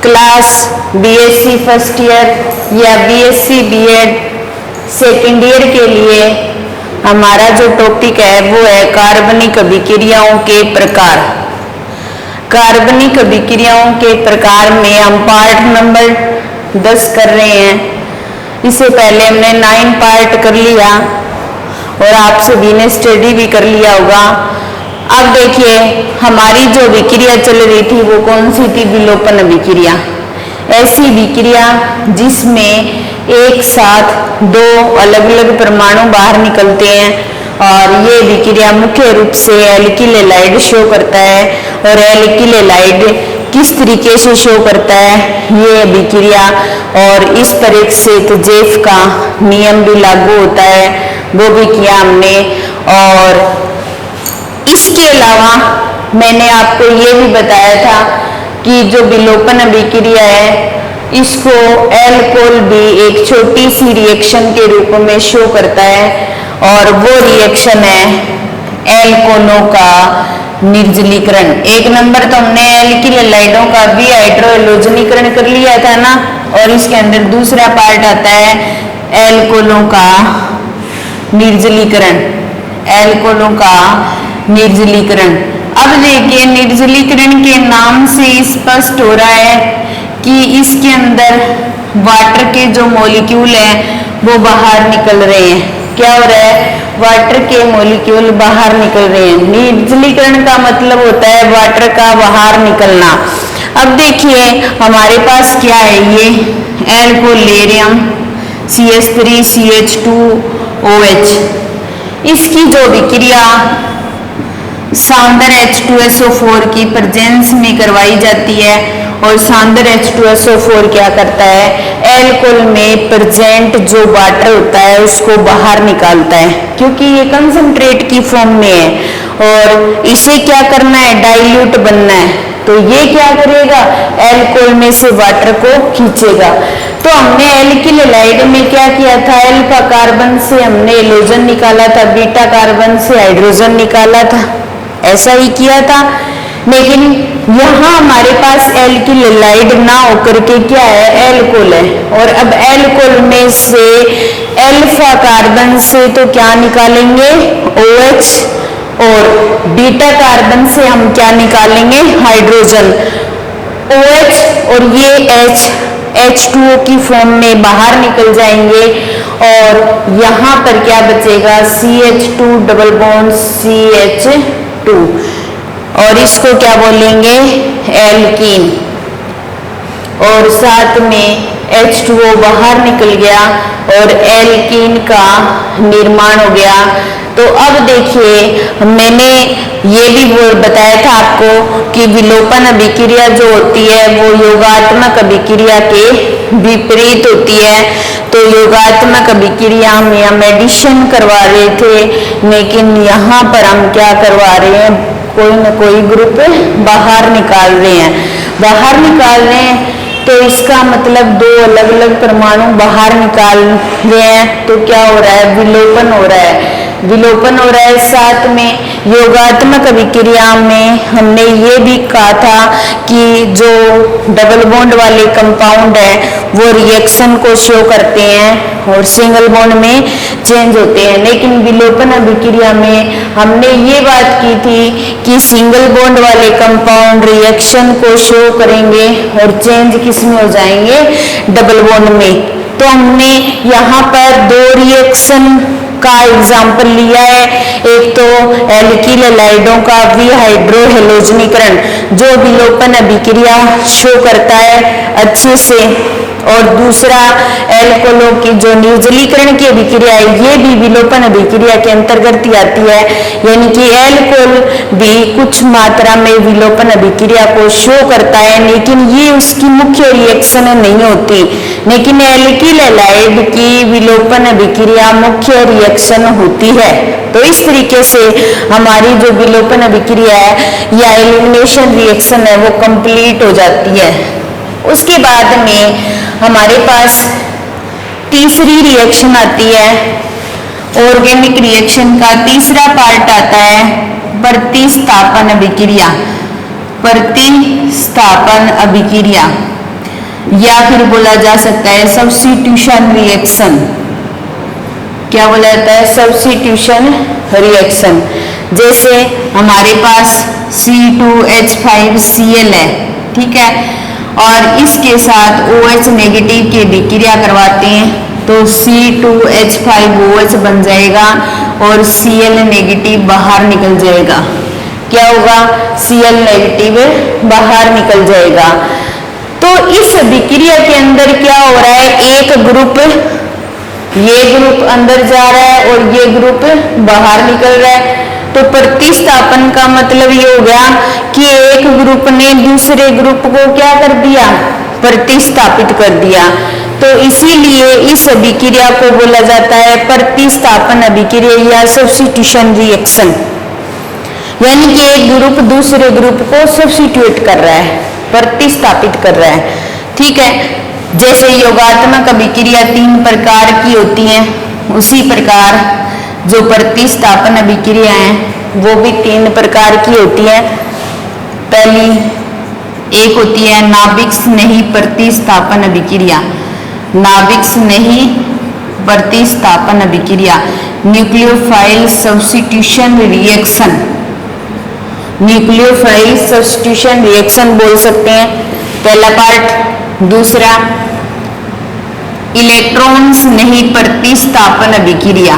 Class BSc first year या BSc BEd second year के लिए हमारा जो टॉपिक है वो है कार्बनिक अभिक्रियाओं के प्रकार। कार्बनिक अभिक्रियाओं के प्रकार में हम पार्ट नंबर 10 कर रहे हैं। इससे पहले हमने 9 पार्ट कर लिया और आप सभी ने स्टडी भी कर लिया होगा। अब देखिए हमारी जो अभिक्रिया चल रही थी वो कौन सी थी? विलोपन अभिक्रिया। ऐसी अभिक्रिया जिसमें एक साथ दो अलग अलग परमाणु बाहर निकलते हैं और ये अभिक्रिया मुख्य रूप से एल्किल हैलाइड शो करता है। और एल्किल हैलाइड किस तरीके से शो करता है ये अभिक्रिया, और इस पर एक सेतजेफ का नियम भी लागू होता है, वो भी किया हमने। और इसके अलावा मैंने आपको ये भी बताया था कि जो विलोपन अभिक्रिया है इसको एल्कोहल भी एक छोटी सी रिएक्शन के रूप में शो करता है, और वो रिएक्शन है एल्कोहलों का निर्जलीकरण। एक नंबर तो हमने एल्किल हैलाइडों का भी हाइड्रोहैलोजनीकरण कर लिया था ना, और इसके अंदर दूसरा पार्ट आता है एल्कोहलों का निर्जलीकरण। एल्कोहलों का निर्जलीकरण। अब देखिए निर्जलीकरण के नाम से स्पष्ट हो रहा है कि इसके अंदर वाटर के जो मॉलिक्यूल हैं वो बाहर निकल रहे हैं। क्या हो रहा है? वाटर के मॉलिक्यूल बाहर निकल रहे हैं। निर्जलीकरण का मतलब होता है वाटर का बाहर निकलना। अब देखिए हमारे पास क्या है, ये एल्कोहल ले रहे हम CH3CH2OH। इसकी जो अभिक्रिया सांद्र H2SO4 की प्रेजेंस में करवाई जाती है, और सांद्र H2SO4 क्या करता है? एल्कोहल में प्रेजेंट जो वाटर होता है उसको बाहर निकालता है, क्योंकि ये कंसंट्रेट की फॉर्म में है और इसे क्या करना है? डाइल्यूट बनना है। तो ये क्या करेगा? एल्कोहल में से वाटर को खींचेगा। तो हमने एल्किल हैलाइड में क्या किया था? अल्फा कार्बन से हमने हैलोजन निकाला था, बीटा कार्बन से हाइड्रोजन निकाला था, ऐसा ही किया था। लेकिन यहाँ हमारे पास एल्किल हैलाइड ना होकर के क्या है? एल्कोहल है। और अब एल्कोहल में से अल्फा कार्बन से तो क्या निकालेंगे? OH, और बीटा कार्बन से हम क्या निकालेंगे? हाइड्रोजन। OH और ये H2O की फॉर्म में बाहर निकल जाएंगे, और यहाँ पर क्या बचेगा? CH2 डबल बॉन्ड CH2, और इसको क्या बोलेंगे? एल्कीन। और साथ में H2O बाहर निकल गया और एल्कीन का निर्माण हो गया। तो अब देखिए मैंने ये भी बताया था आपको कि विलोपन अभिक्रिया जो होती है वो योगात्मक अभिक्रिया के विपरीत होती है। तो योगात्मक अभिक्रिया में हम एडिशन करवा रहे थे, लेकिन यहाँ पर हम क्या करवा रहे हैं? कोई न कोई ग्रुप बाहर निकाल रहे हैं। बाहर निकाल रहे हैं तो इसका मतलब दो अलग अलग परमाणु बाहर निकाल रहे हैं, तो क्या हो रहा है? विलोपन हो रहा है। विलोपन हो रहा है। साथ में योगात्मक अभिक्रिया में हमने ये भी कहा था कि जो डबल बॉन्ड वाले कंपाउंड है वो रिएक्शन को शो करते हैं और सिंगल बॉन्ड में चेंज होते हैं। लेकिन विलोपन अभिक्रिया में हमने ये बात की थी कि सिंगल बॉन्ड वाले कंपाउंड रिएक्शन को शो करेंगे और चेंज किस में हो जाएंगे? डबल बॉन्ड में। तो हमने यहाँ पर दो रिएक्शन का एग्जाम्पल लिया है। एक तो एल्किल हैलाइडों का विहाइड्रोहैलोजनीकरण जो विलोपन अभिक्रिया शो करता है अच्छे से, और दूसरा एल्कोहलों की जो निर्जलीकरण की अभिक्रिया है ये भी विलोपन अभिक्रिया के अंतर्गत ही आती है। यानी कि एल्कोहल भी कुछ मात्रा में विलोपन अभिक्रिया को शो करता है, लेकिन ये उसकी मुख्य रिएक्शन नहीं होती। लेकिन एल्किल हैलाइड की विलोपन अभिक्रिया मुख्य रिएक्शन होती है। तो इस तरीके से हमारी जो विलोपन अभिक्रिया है या एलिमिनेशन रिएक्शन है वो कंप्लीट हो जाती है। उसके बाद में हमारे पास तीसरी रिएक्शन आती है। ऑर्गेनिक रिएक्शन का तीसरा पार्ट आता है प्रतिस्थापन अभिक्रिया। प्रतिस्थापन अभिक्रिया या फिर बोला जा सकता है सब्स्टिट्यूशन रिएक्शन। क्या बोला जाता है? Substitution reaction. जैसे हमारे पास C2H5Cl है, ठीक है, और इसके साथ OH नेगेटिव की अभिक्रिया करवाते हैं तो C2H5OH बन जाएगा और Cl नेगेटिव बाहर निकल जाएगा। क्या होगा? Cl नेगेटिव बाहर निकल जाएगा। तो इस अभिक्रिया के अंदर क्या हो रहा है? एक ग्रुप, ये ग्रुप अंदर जा रहा है और ये ग्रुप बाहर निकल रहा है। तो प्रतिस्थापन का मतलब ये हो गया कि एक ग्रुप ने दूसरे ग्रुप को क्या कर दिया? प्रतिस्थापित कर दिया। तो इसीलिए इस अभिक्रिया को बोला जाता है प्रतिस्थापन अभिक्रिया या सब्स्टिट्यूशन रिएक्शन, यानी कि एक ग्रुप दूसरे ग्रुप को सब्स्टिट्यूट कर रहा है, प्रतिस्थापित कर रहा है, ठीक है। जैसे योगात्मक अभिक्रिया 3 प्रकार की होती हैं, उसी प्रकार जो प्रतिस्थापन अभिक्रिया हैं वो भी 3 प्रकार की होती है। पहली एक होती है नाभिक स्नेही प्रतिस्थापन अभिक्रिया, नाभिक स्नेही प्रतिस्थापन अभिक्रिया, nucleophile substitution reaction, nucleophile substitution reaction बोल सकते हैं, पहला पार्ट। दूसरा इलेक्ट्रॉन स्नेही प्रतिस्थापन अभिक्रिया,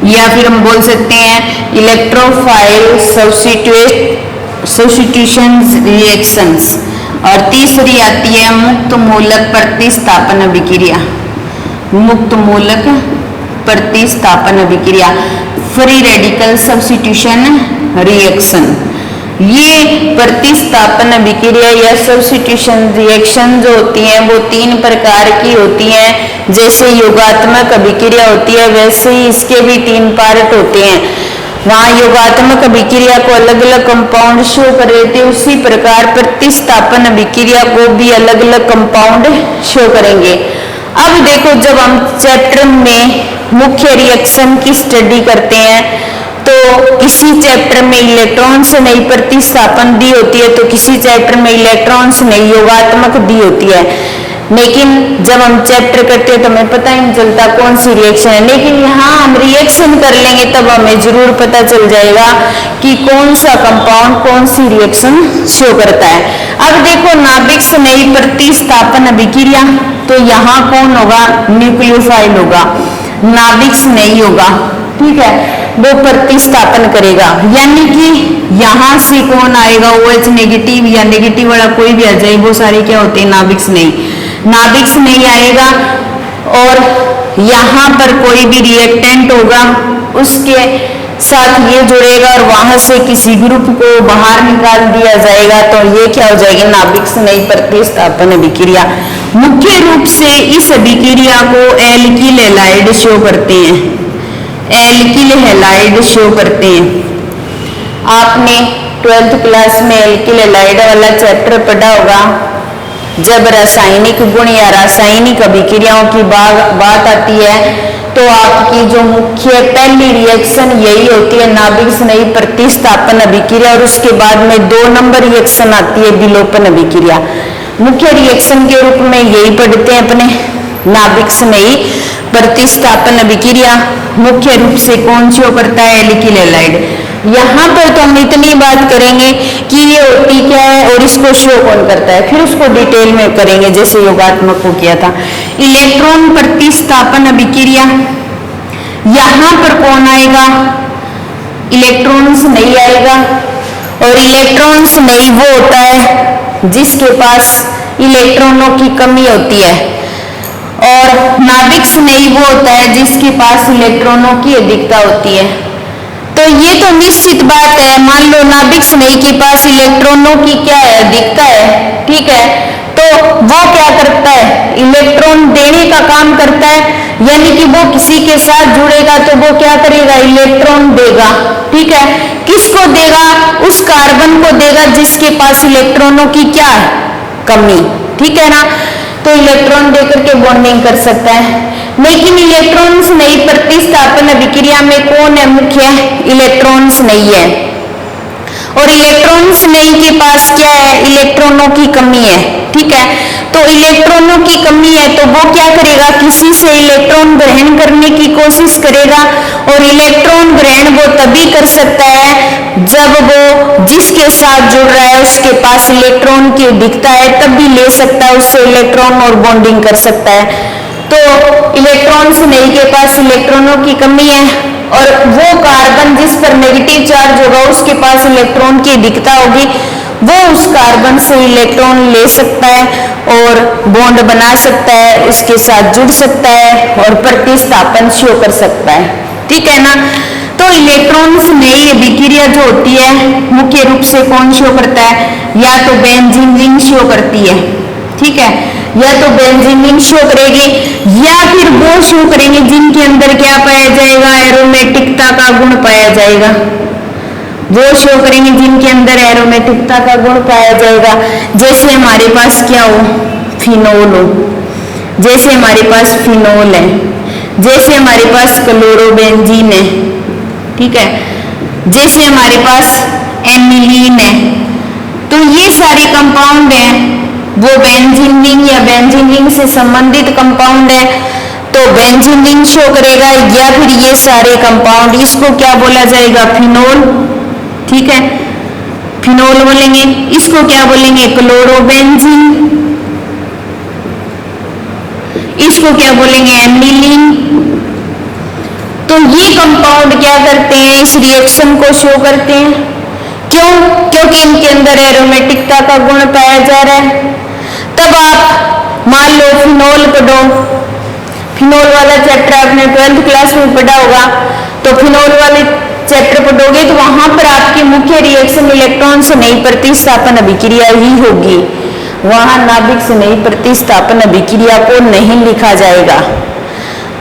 या फिर हम बोल सकते हैं इलेक्ट्रोफाइल सब्स्टिट्यूशन रिएक्शंस। और तीसरी आती है मुक्त मूलक प्रतिस्थापन अभिक्रिया, मुक्त मूलक प्रतिस्थापन अभिक्रिया, फ्री रेडिकल सब्स्टिट्यूशन रिएक्शन। ये प्रतिस्थापन अभिक्रिया या सब्स्टिट्यूशन रिएक्शन जो होती हैं वो 3 प्रकार की होती हैं। जैसे योगात्मक अभिक्रिया होती है वैसे ही इसके भी 3 पार्ट होते हैं। वहाँ योगात्मक अभिक्रिया को अलग अलग कंपाउंड शो कर रहे थे, उसी प्रकार प्रतिस्थापन अभिक्रिया को भी अलग अलग कंपाउंड शो करेंगे। अब देखो, जब हम चैप्टर में मुख्य रिएक्शन की स्टडी करते हैं तो किसी चैप्टर में इलेक्ट्रॉन से नई प्रतिस्थापन दी होती है तो किसी चैप्टर में इलेक्ट्रॉन से नई योगात्मक दी होती है। लेकिन जब हम चैप्टर करते हैं तो हमें पता ही नहीं चलता कौन सी रिएक्शन है, लेकिन यहाँ हम रिएक्शन कर लेंगे तब हमें जरूर पता चल जाएगा कि कौन सा कंपाउंड कौन सी रिएक्शन शो करता है। अब देखो, नाभिक से नई प्रतिस्थापन अभिक्रिया, तो यहाँ कौन होगा? न्यूक्लियोफाइल होगा, नाभिक से नहीं होगा, ठीक है, वो प्रतिस्थापन करेगा। यानी कि यहाँ से कौन आएगा? OH नेगेटिव या नेगेटिव वाला कोई भी आ जाए, वो सारे क्या होते हैं? नाभिक से नहीं, नाभिक से नहीं आएगा। और यहाँ पर कोई भी रिएक्टेंट होगा उसके साथ ये जुड़ेगा और वहां से किसी ग्रुप को बाहर निकाल दिया जाएगा, तो ये क्या हो जाएगी? नाभिक से नई प्रतिस्थापन अभिक्रिया। मुख्य रूप से इस अभिक्रिया को एल्किल हैलाइड शो करते हैं, एल्किल हैलाइड शो करते हैं। आपने 12th क्लास में एल्किल हैलाइड वाला चैप्टर पढ़ा होगा। जब रासायनिक गुण या रासायनिक अभिक्रियाओं की बात आती है तो आपकी जो मुख्य पहली रिएक्शन यही होती है, नाभिक से नई प्रतिस्थापन अभिक्रिया, और उसके बाद में 2 नंबर रिएक्शन आती है विलोपन अभिक्रिया। मुख्य रिएक्शन के रूप में यही पढ़ते हैं अपने, नाभिक से नई प्रतिस्थापन अभिक्रिया मुख्य रूप से कौन शो करता है? Alkyl halide. यहाँ पर तो हम इतनी बात करेंगे कि ये होती क्या है और इसको शो कौन करता है, फिर उसको डिटेल में करेंगे जैसे योगात्मक को किया था। इलेक्ट्रॉन प्रतिस्थापन अभिक्रिया, यहाँ पर कौन आएगा? इलेक्ट्रॉन्स नहीं आएगा, और इलेक्ट्रॉन्स नहीं वो होता है जिसके पास इलेक्ट्रॉनों की कमी होती है, और नाभिक से नहीं वो होता है जिसके पास इलेक्ट्रॉनों की अधिकता होती है। तो ये तो निश्चित बात है, मान लो नाभिक से नहीं के पास इलेक्ट्रॉनों की क्या है? अधिकता है, ठीक है, तो वो क्या करता है? इलेक्ट्रॉन देने का काम करता है, यानी कि वो किसी के साथ जुड़ेगा तो वो क्या करेगा? इलेक्ट्रॉन देगा, ठीक है। किसको देगा? उस कार्बन को देगा जिसके पास इलेक्ट्रॉनों की क्या है? कमी, ठीक है ना। तो इलेक्ट्रॉन देकर के बॉन्डिंग कर सकता है। लेकिन इलेक्ट्रॉन्स नहीं प्रतिस्थापन अभिक्रिया में कौन है मुख्य? इलेक्ट्रॉन्स नहीं है। और इलेक्ट्रॉन स्नेही के पास क्या है, इलेक्ट्रॉनों की कमी है। ठीक है, तो इलेक्ट्रॉनों की कमी है तो वो क्या करेगा, किसी से इलेक्ट्रॉन ग्रहण करने की कोशिश करेगा, और इलेक्ट्रॉन ग्रहण वो तभी कर सकता है जब वो जिसके साथ जुड़ रहा है उसके पास इलेक्ट्रॉन की अधिकता है, तब भी ले सकता है उससे इलेक्ट्रॉन और बॉन्डिंग कर सकता है। तो इलेक्ट्रॉन स्नेही के पास इलेक्ट्रॉनों की कमी है, और वो कार्बन जिस पर नेगेटिव चार्ज होगा उसके पास इलेक्ट्रॉन की अधिकता होगी, वो उस कार्बन से इलेक्ट्रॉन ले सकता है और बॉन्ड बना सकता है, उसके साथ जुड़ सकता है और प्रतिस्थापन शो कर सकता है। ठीक है ना। तो इलेक्ट्रॉन स्नेही अभिक्रिया जो होती है मुख्य रूप से कौन शो करता है, या तो बेंजीन रिंग शो करती है। ठीक है, या तो बेंजीन रिंग शो करेगी, या फिर वो शो करेंगे जिनके अंदर क्या पाया जाएगा, एरोमेटिकता का गुण पाया जाएगा। वो शो करेंगे जिनके अंदर एरोमेटिकता का गुण पाया जाएगा, जैसे हमारे पास क्या हो, फिनोल हो, जैसे हमारे पास फिनोल है, जैसे हमारे पास क्लोरोबेंजीन है। ठीक है, जैसे हमारे पास एनिलीन है। तो ये सारे कंपाउंड हैं, वो बेंजीन रिंग या बेंजीन रिंग से संबंधित कंपाउंड है, तो बेंजीन रिंग शो करेगा, या फिर ये सारे कंपाउंड, इसको क्या बोला जाएगा, फिनोल। ठीक है, फिनोल बोलेंगे। इसको क्या बोलेंगे, क्लोरोबेंजीन। इसको क्या बोलेंगे, एनिलीन। तो ये कंपाउंड क्या करते हैं, इस रिएक्शन को शो करते हैं। क्यों, क्योंकि इनके अंदर एरोमेटिकता का गुण पाया जा रहा है। तब आप मान लो फिनोल पढ़ो, फिनोल वाला चैप्टर आपने 12th क्लास में पढ़ा होगा, तो फिनोल वाले चैप्टर पढ़ोगे तो वहां पर आपकी मुख्य रिएक्शन इलेक्ट्रॉन स्नेही प्रतिस्थापन अभिक्रिया ही होगी, वहां नाभिक स्नेही प्रतिस्थापन अभिक्रिया को नहीं लिखा जाएगा।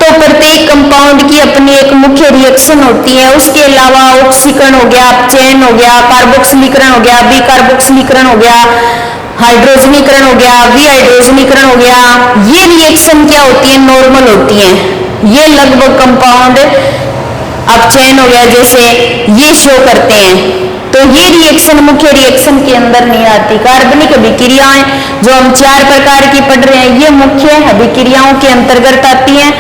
तो प्रत्येक कंपाउंड की अपनी एक मुख्य रिएक्शन होती है, उसके अलावा ऑक्सीकरण हो गया, चयन हो गया, कार्बोक्सिलीकरण हो गया, विकार्बोक्सिलीकरण हो गया, हाइड्रोजनीकरण हो गया, विहाइड्रोजनीकरण हो गया। ये रिएक्शन क्या होती है, नॉर्मल होती है। ये लगभग कंपाउंड अपचयन हो गया जैसे ये शो करते हैं, तो ये रिएक्शन मुख्य रिएक्शन के अंदर नहीं आती। कार्बनिक अभिक्रियाएं जो हम 4 प्रकार की पढ़ रहे हैं, ये मुख्य अभिक्रियाओं के अंतर्गत आती हैं,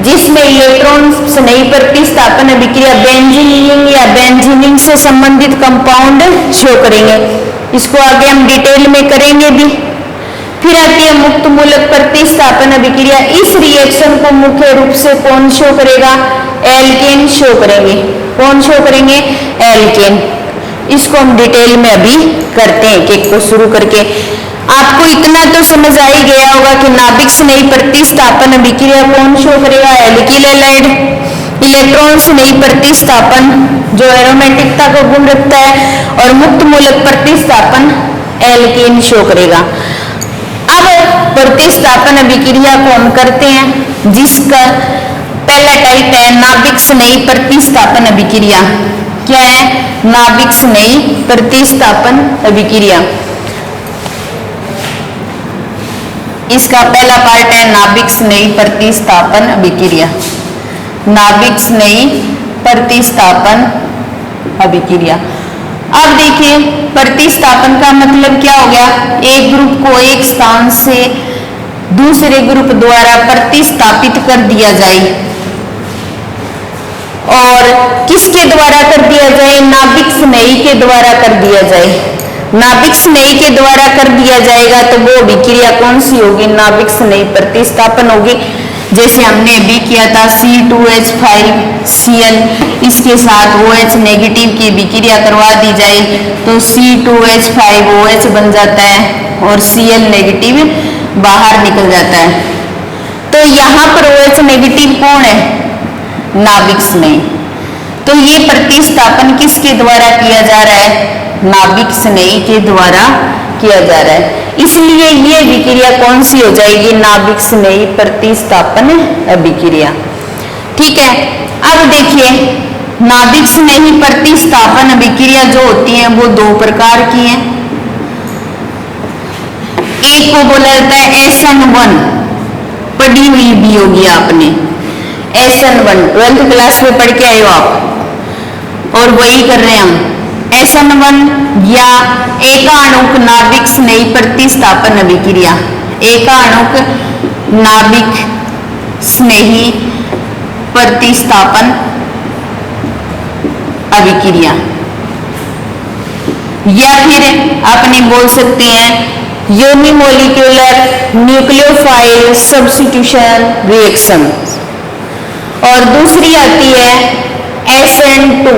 जिसमें इलेक्ट्रॉन स्नेही प्रतिस्थापन अभिक्रिया बेंजीन या बेंजीनिंग से संबंधित कंपाउंड शो करेंगे। इसको आगे हम डिटेल में करेंगे भी। फिर आती है मुक्त मूलक प्रतिस्थापन अभिक्रिया। इस रिएक्शन को मुख्य रूप से कौन शो करेगा, एल्केन शो करेंगे। कौन शो करेंगे, एल्केन। इसको हम डिटेल में अभी करते हैं, एक एक को शुरू करके। आपको इतना तो समझ आ ही गया होगा कि नाभिक स्नेही प्रतिस्थापन अभिक्रिया कौन शो करेगा, एल्किल हैलाइड। इलेक्ट्रॉन स्नेही प्रतिस्थापन जो एरोमेटिकता का गुण रखता है, और मुक्त मूलक प्रतिस्थापन एल्केन शो करेगा। अब प्रतिस्थापन अभिक्रिया को हम करते हैं, जिसका पहला टाइप है नाभिक स्नेही प्रतिस्थापन अभिक्रिया। क्या है, नाभिक स्नेही प्रतिस्थापन अभिक्रिया। इसका पहला पार्ट है नाभिक स्नेही प्रतिस्थापन अभिक्रिया। नाभिक स्नेही प्रतिस्थापन अभिक्रिया। अब देखिए, प्रतिस्थापन का मतलब क्या हो गया, एक ग्रुप को एक स्थान से दूसरे ग्रुप द्वारा प्रतिस्थापित कर दिया जाए। और किसके द्वारा कर दिया जाए, नाभिक स्नेही के द्वारा कर दिया जाए। नाभिक स्नेही के द्वारा कर दिया जाएगा तो वो अभिक्रिया कौन सी होगी, नाभिक स्नेही प्रतिस्थापन होगी। जैसे हमने अभी किया था C2H5Cl, इसके साथ OH नेगेटिव की अभिक्रिया करवा दी जाए तो C2H5OH बन जाता है और Cl नेगेटिव बाहर निकल जाता है। तो यहाँ पर OH नेगेटिव कौन है, नाभिक स्नेही। तो ये प्रतिस्थापन किसके द्वारा किया जा रहा है, नाभिक स्नेही के द्वारा किया जा रहा है। इसलिए ये अभिक्रिया कौन सी हो जाएगी, नाभिक स्नेही प्रतिस्थापन अभिक्रिया। ठीक है, अब देखिए नाभिक स्नेही प्रतिस्थापन अभिक्रिया जो होती है वो 2 प्रकार की हैं। एक को बोला जाता है SN1, पढ़ी हुई भी होगी आपने, SN1 12th क्लास में पढ़ के आए हो आप, और वही कर रहे हैं हम। SN1 या एकाणुक नाभिक स्नेही प्रतिस्थापन अभिक्रिया, एकाणुक नाभिक स्नेही प्रतिस्थापन अभिक्रिया, या फिर अपने बोल सकते हैं यूनिमोलिक्यूलर न्यूक्लियोफाइल सब्स्टिट्यूशन रिएक्शन। और दूसरी आती है SN2,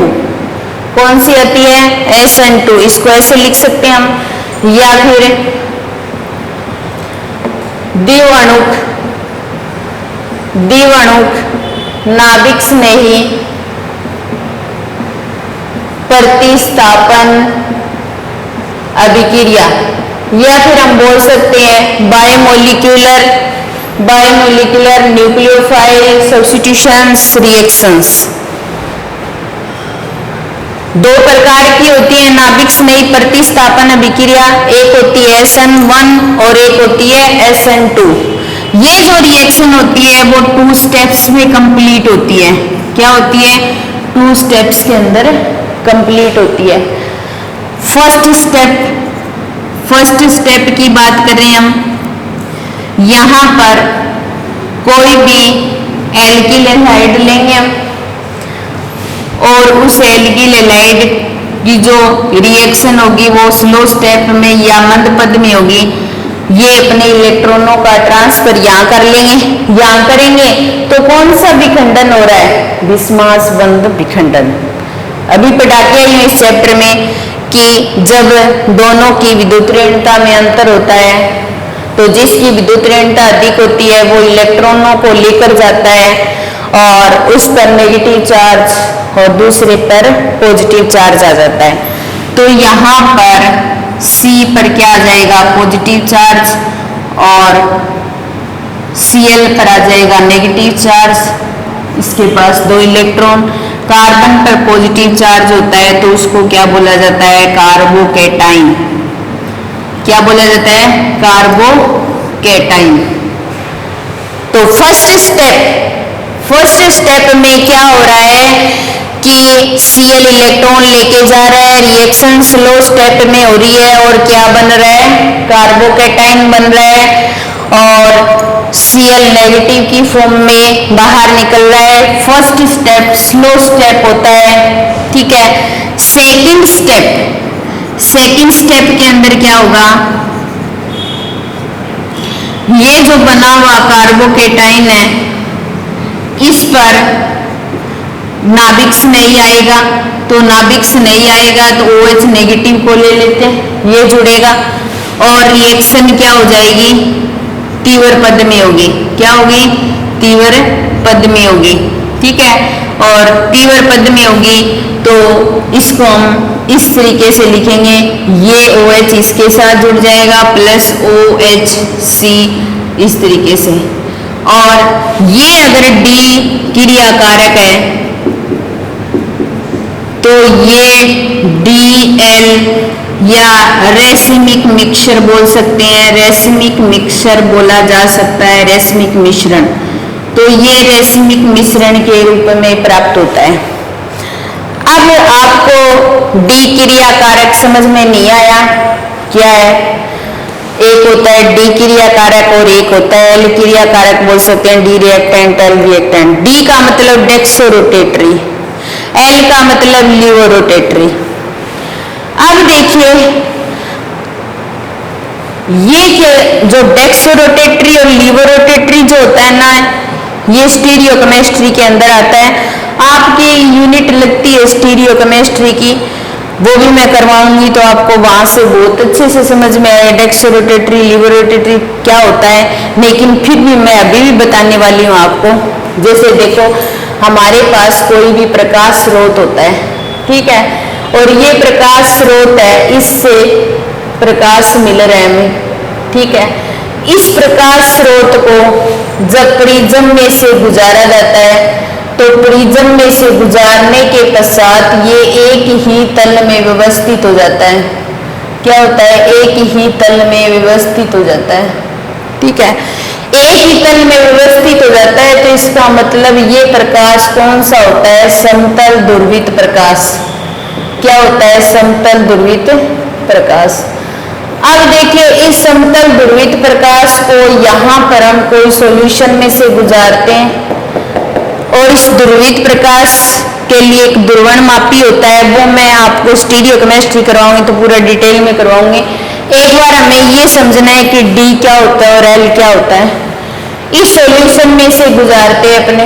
कौन सी आती है SN2, इसको ऐसे लिख सकते हैं हम, या फिर द्विअणुक नाभिक स्नेही प्रतिस्थापन अभिक्रिया, या फिर हम बोल सकते हैं बायोमोलिक्यूलर न्यूक्लियोफाइल सब्स्टिट्यूशंस रिएक्शंस। दो प्रकार की होती है नाभिक स्नेही प्रतिस्थापन अभिक्रिया, एक होती है SN1 और एक होती है SN2। ये जो रिएक्शन होती है वो 2 स्टेप्स में कंप्लीट होती है। क्या होती है? 2 स्टेप्स के अंदर कंप्लीट होती है। फर्स्ट स्टेप की बात करें हम, यहां पर कोई भी एल्किल हैलाइड लेंगे हम और उस एल्किल हैलाइड की जो रिएक्शन होगी वो स्लो स्टेप में या मंद पद में होगी। ये अपने इलेक्ट्रॉनों का ट्रांसफर यहाँ कर लेंगे, यहाँ करेंगे तो कौन सा विखंडन हो रहा है? बिस्मास बंध विखंडन। अभी पढ़ा के आई इस चैप्टर में कि जब दोनों की विद्युत ऋणता में अंतर होता है तो जिसकी विद्युत ऋणता अधिक होती है वो इलेक्ट्रॉनों को लेकर जाता है और उस पर नेगेटिव चार्ज और दूसरे पर पॉजिटिव चार्ज आ जाता है। तो यहाँ पर C पर क्या आ जाएगा? पॉजिटिव चार्ज, और Cl पर आ जाएगा नेगेटिव चार्ज। इसके पास 2 इलेक्ट्रॉन, कार्बन पर पॉजिटिव चार्ज होता है तो उसको क्या बोला जाता है? कार्बोकैटाइन। क्या बोला जाता है? कार्बोकैटाइन। तो फर्स्ट स्टेप में क्या हो रहा है कि Cl इलेक्ट्रॉन लेके जा रहा है, रिएक्शन स्लो स्टेप में हो रही है और क्या बन रहा है? कार्बोकैटाइन बन रहा है और Cl नेगेटिव की फॉर्म में बाहर निकल रहा है। फर्स्ट स्टेप स्लो स्टेप होता है, ठीक है। सेकंड स्टेप के अंदर क्या होगा? ये जो बना हुआ कार्बोकैटाइन है इस पर नाभिक स्नेही आएगा, तो नाभिक स्नेही आएगा तो OH नेगेटिव को ले लेते हैं, ये जुड़ेगा और रिएक्शन क्या हो जाएगी? तीव्र पद में होगी। क्या होगी? तीव्र पद में होगी, ठीक है। और तीव्र पद में होगी तो इसको हम इस तरीके से लिखेंगे, ये OH इसके साथ जुड़ जाएगा प्लस OHC इस तरीके से। और ये अगर D क्रिया कारक है तो ये DL या रेसिमिक मिक्सचर बोल सकते हैं, रेसिमिक मिक्सचर बोला जा सकता है, रेसिमिक मिश्रण। तो ये रेसिमिक मिश्रण के रूप में प्राप्त होता है। अब आपको D क्रिया कारक समझ में नहीं आया? क्या है? एक होता है D क्रिया कारक और एक होता है L क्रिया कारक बोल सकते हैं, D reactant, L reactant. D का मतलब डेक्सोरोटेटरी, L का मतलब लिवोरोटेटरी। अब देखिए ये जो डेक्सोरोटेटरी और लिवोरोटेटरी जो होता है ना, ये स्टीरियोकेमिस्ट्री के अंदर आता है। आपकी यूनिट लगती है स्टीरियोकेमिस्ट्री की, वो भी मैं करवाऊंगी तो आपको वहां से बहुत अच्छे से समझ में आए डेक्सोरोटेटरी लिवोरोटेटरी क्या होता है। लेकिन फिर भी मैं अभी भी बताने वाली हूँ आपको। जैसे देखो हमारे पास कोई भी प्रकाश स्रोत होता है, ठीक है, और ये प्रकाश स्रोत है, इससे प्रकाश मिल रहा है हमें, ठीक है। इस प्रकाश स्रोत को जब प्रिज्म में से गुजारा जाता है तो प्रिज्म में से गुजारने के पश्चात ये एक ही तल में व्यवस्थित हो जाता है। क्या होता है? एक ही तल में व्यवस्थित हो जाता है, ठीक है। एक ही तल में व्यवस्थित हो जाता है तो इसका मतलब ये प्रकाश कौन सा होता है? समतल ध्रुवित प्रकाश। क्या होता है, समतल ध्रुवित प्रकाश। अब देखिए इस समतल ध्रुवित प्रकाश को यहाँ पर हम कोई सॉल्यूशन में से गुजारते हैं और इस ध्रुवित प्रकाश के लिए एक ध्रुवण मापी होता है, वो मैं आपको स्टीरियो केमिस्ट्री करवाऊंगी तो पूरा डिटेल में करवाऊंगी। एक बार हमें ये समझना है कि डी क्या होता है और एल क्या होता है। इस सॉल्यूशन में से गुजारते हैं अपने,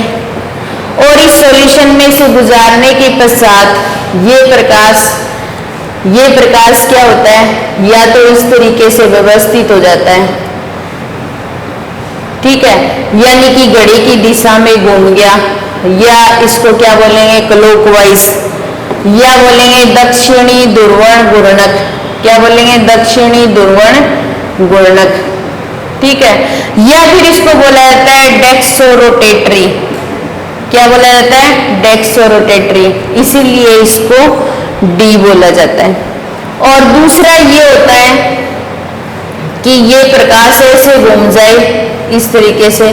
और इस सॉल्यूशन में से गुजारने के पश्चात ये प्रकाश क्या होता है, या तो इस तरीके से व्यवस्थित हो जाता है, ठीक है, यानी कि घड़ी की दिशा में घूम गया, या इसको क्या बोलेंगे क्लॉकवाइज, या बोलेंगे दक्षिणी ध्रुवण घूर्णक, क्या बोलेंगे दक्षिणी ध्रुवण घूर्णक, ठीक है, या फिर इसको बोला जाता है डेक्सोरोटेटरी, क्या बोला जाता है डेक्सोरोटेटरी, इसीलिए इसको डी बोला जाता है। और दूसरा ये होता है कि ये प्रकाश ऐसे घूम जाए, इस तरीके से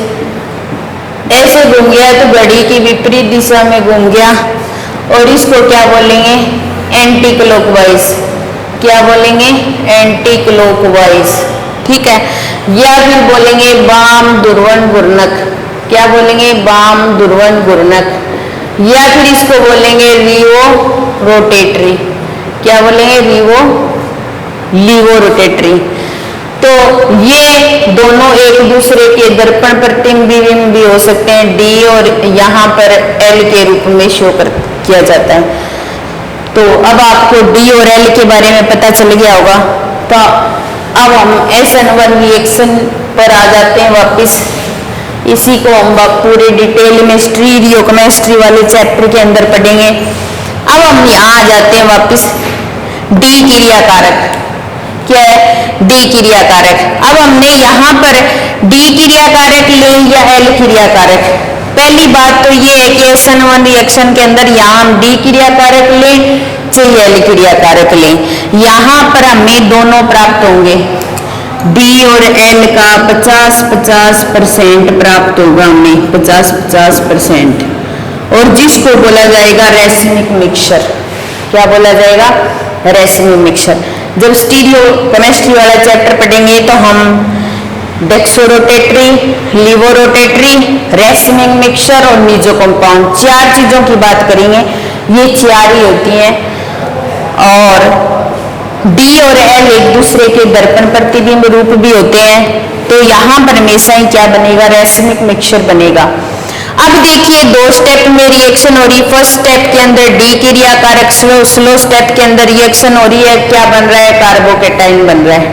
ऐसे घूम गया तो घड़ी की विपरीत दिशा में घूम गया, और इसको क्या बोलेंगे एंटी क्लॉकवाइज, क्या बोलेंगे एंटी क्लॉकवाइज, ठीक है, या फिर बोलेंगे वाम ध्रुवण घूर्णक, क्या बोलेंगे वाम ध्रुवण घूर्णक, या फिर इसको बोलेंगे रिवो रोटेटरी, क्या बोलेंगे लीवो रोटेटरी। तो ये दोनों एक दूसरे के दर्पण प्रतिबिंब भी हो सकते हैं, डी और यहाँ पर एल के रूप में शो किया जाता है। तो अब आपको डी और एल के बारे में पता चल गया होगा। तो अब हम SN1 रिएक्शन पर आ जाते हैं वापस। इसी को हम पूरे डिटेल में स्टीरियो केमिस्ट्री वाले चैप्टर के अंदर पढ़ेंगे। अब हम यहाँ आ जाते हैं वापस डी क्रिया कारक, क्या है डी क्रिया कारक। अब हमने यहाँ पर डी क्रिया कारक ले या एल क्रिया कारक। पहली बात तो ये है कि SN1 रिएक्शन के अंदर यहाँ हम डी क्रिया कारक लें चाहे एल क्रिया कारक लें, यहाँ पर हमें दोनों प्राप्त होंगे। डी और एल का 50-50% प्राप्त होगा हमें, 50-50%, और जिसको बोला जाएगा रेसमिक मिक्सचर। क्या बोला जाएगा रेसमिक मिक्सचर। जब स्टीरियो केमिस्ट्री वाला चैप्टर पढ़ेंगे तो हम डेक्सोरोटेटरी, लीवोरोटेटरी, रेसमिक मिक्सचर और मीजो कंपाउंड, चार चीजों की बात करेंगे। ये चार ही होती हैं, और डी और एल एक दूसरे के दर्पण प्रतिबिंब रूप भी होते हैं। तो यहाँ पर हमेशा ही क्या बनेगा रेसमिक मिक्सचर बनेगा। अब देखिए दो स्टेप में रिएक्शन हो रही है। फर्स्ट स्टेप के अंदर डी क्रिया कारक, स्लो स्टेप के अंदर रिएक्शन हो रही है, क्या बन रहा है कार्बोकेटाइन बन रहा है,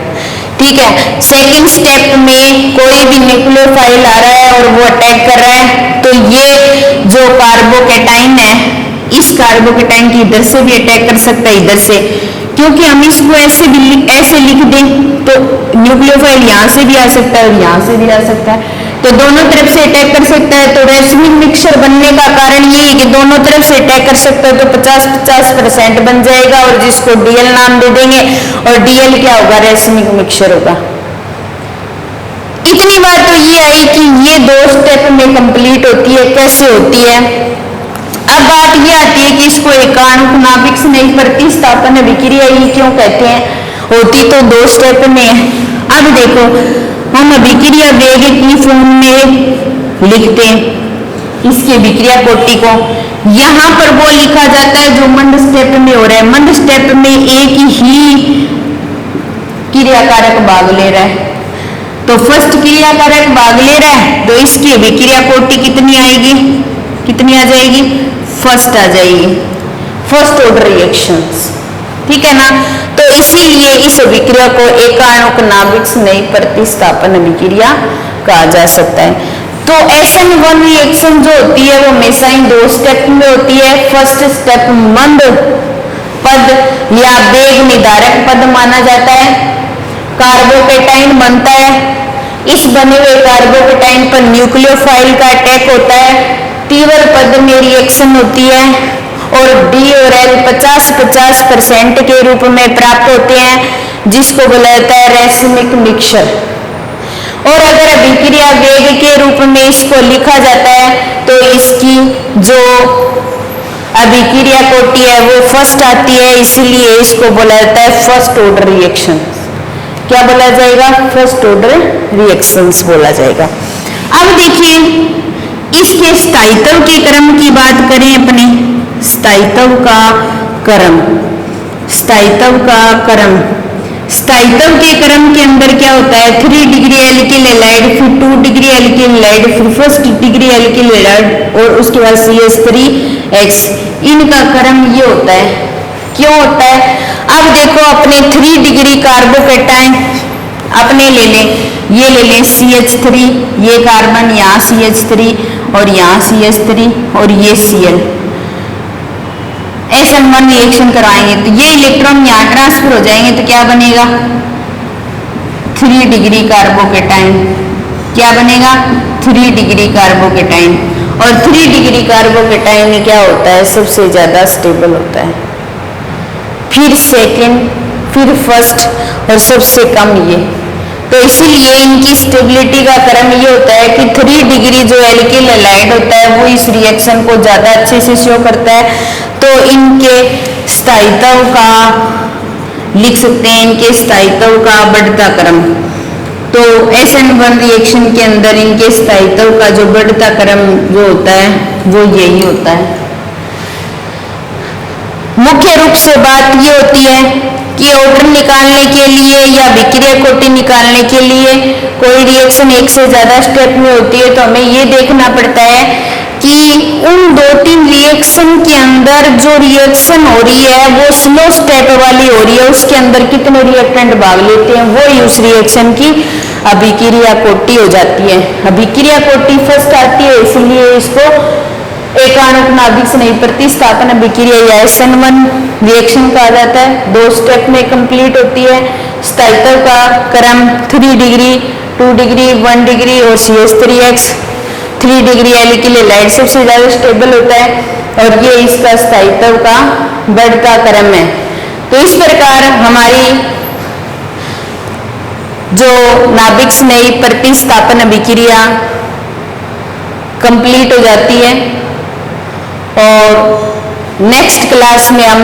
ठीक है। सेकंड स्टेप में कोई भी न्यूक्लियोफाइल आ रहा है और वो अटैक कर रहा है, तो ये जो कार्बोकेटाइन है, इस कार्बोकेटाइन की इधर से भी अटैक कर सकता है, इधर से, क्योंकि हम इसको ऐसे लिख दें तो न्यूक्लियोफाइल यहाँ से भी आ सकता है और यहाँ से भी आ सकता है, तो दोनों तरफ से अटैक कर सकता है। तो रेसमिक मिक्सचर बनने का कारण ये है कि दोनों तरफ से अटैक कर सकता है, तो 50-50% बन जाएगा, और जिसको डीएल नाम दे देंगे, और डीएल क्या होगा रेसमिक मिक्सचर होगा। इतनी बात तो ये आई कि ये दो स्टेप में कंप्लीट होती है, कैसे होती है। अब बात ये आती है कि इसको एकाणुक नाभिक स्नेह प्रतिस्थापन अभिक्रिया ही क्यों कहते हैं, होती तो दो स्टेप में है। अब देखो हम अभिक्रिया वेग की फॉर्म में लिखते हैं इसकी अभिक्रिया कोटि को, यहाँ पर वो लिखा जाता है जो मंद स्टेप में हो रहा है। मंद स्टेप में एक ही क्रिया कारक भाग ले रहा है, तो फर्स्ट क्रिया कारक भाग ले रहा है, तो इसकी अभिक्रिया कोटि कितनी आएगी, कितनी आ जाएगी, फर्स्ट आ जाएगी, फर्स्ट ऑर्डर रिएक्शंस, ठीक है ना। तो इसीलिए इस अभिक्रिया को एकाणुक नाभिक स्नेह प्रतिस्थापन अभिक्रिया कहा जा सकता है। तो SN1 रिएक्शन जो होती है वो हमेशा ही दो स्टेप में होती है। फर्स्ट स्टेप मंद पद या वेग निधारक पद माना जाता है, कार्बोकेटाइन बनता है, इस बने हुए कार्बोकेटाइन पर न्यूक्लियोफाइल का अटैक होता है, तीव्र पद में रिएक्शन होती है, और डी और एल 50-50% के रूप में प्राप्त होते हैं, जिसको बोला जाता है रेसमिक मिक्सचर। और अगर अभिक्रिया वेग के रूप में इसको लिखा जाता है तो इसकी जो अभिक्रिया कोटि है वो फर्स्ट आती है, इसलिए इसको बोला जाता है फर्स्ट ऑर्डर रिएक्शन। क्या बोला जाएगा? फर्स्ट ऑर्डर रिएक्शंस बोला जाएगा। अब देखिए इसके स्थायित्व के क्रम की बात करें अपने, स्थायित्व का क्रम, स्थायित्व का क्रम, स्थायित्व के क्रम के अंदर क्या होता है? 3 डिग्री एल्किल हैलाइड, फिर 2 डिग्री एल्किल हैलाइड, फिर फर्स्ट डिग्री एल्किल हैलाइड और उसके बाद CH3X, इनका क्रम ये होता है। क्यों होता है? अब देखो अपने 3 डिग्री कार्बोकेटाइन अपने ले लें, ये ले लें CH3, ये कार्बन यहाँ CH3 और यहाँ CH3 और ये Cl, SN1 रिएक्शन करवाएंगे तो ये इलेक्ट्रॉन यहाँ ट्रांसफर हो जाएंगे तो क्या बनेगा? 3 डिग्री कार्बोकेटाइन। क्या बनेगा? 3 डिग्री कार्बोकेटाइन। और 3 डिग्री कार्बोकेटाइन में क्या होता है? सबसे ज्यादा स्टेबल होता है, फिर सेकेंड, फिर फर्स्ट और सबसे कम ये। तो इसीलिए इनकी स्टेबिलिटी का क्रम ये होता है कि 3 डिग्री जो एल्किल हैलाइड होता है वो इस रिएक्शन को ज्यादा अच्छे से शो करता है। तो इनके स्थायित्व का लिख सकते हैं, इनके स्थायित्व का बढ़ता क्रम। तो SN1 रिएक्शन के अंदर इनके स्थायित्व का जो बढ़ता क्रम जो होता है वो यही होता है। मुख्य रूप से बात ये होती है कि ऑर्डर निकालने के लिए या अभिक्रिया कोटि निकालने के लिए कोई रिएक्शन एक से ज्यादा स्टेप में होती है तो हमें ये देखना पड़ता है कि उन 2-3 रिएक्शन के अंदर जो रिएक्शन हो रही है वो स्लो स्टेप वाली हो रही है, उसके अंदर कितने रिएक्टेंट भाग लेते हैं वो ही उस रिएक्शन की अभिक्रिया कोटि हो जाती है। अभिक्रिया कोटि फर्स्ट आती है, इसलिए इसको एकाणुक नाभिक स्नेही प्रतिस्थापन अभिक्रिया या SN1 रिएक्शन कहा जाता है। 2 स्टेप में कंप्लीट होती है। स्थायित्व का क्रम 3 डिग्री, 2 डिग्री, 1 डिग्री और CH3X, 3 डिग्री एल्किल हैलाइड सबसे ज्यादा स्टेबल होता है और ये इसका स्थायित्व का बढ़ता क्रम है। तो इस प्रकार हमारी जो नाभिक स्नेही प्रतिस्थापन अभिक्रिया कंप्लीट हो जाती है और नेक्स्ट क्लास में हम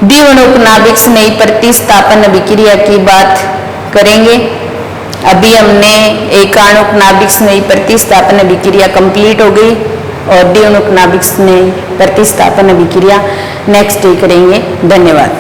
द्विअणुक नाभिक स्नेही प्रतिस्थापन अभिक्रिया की बात करेंगे। अभी हमने एकाणुक नाभिक स्नेही प्रतिस्थापन अभिक्रिया कंप्लीट हो गई और द्विअणुक नाभिक स्नेही प्रतिस्थापन अभिक्रिया नेक्स्ट डे करेंगे। धन्यवाद।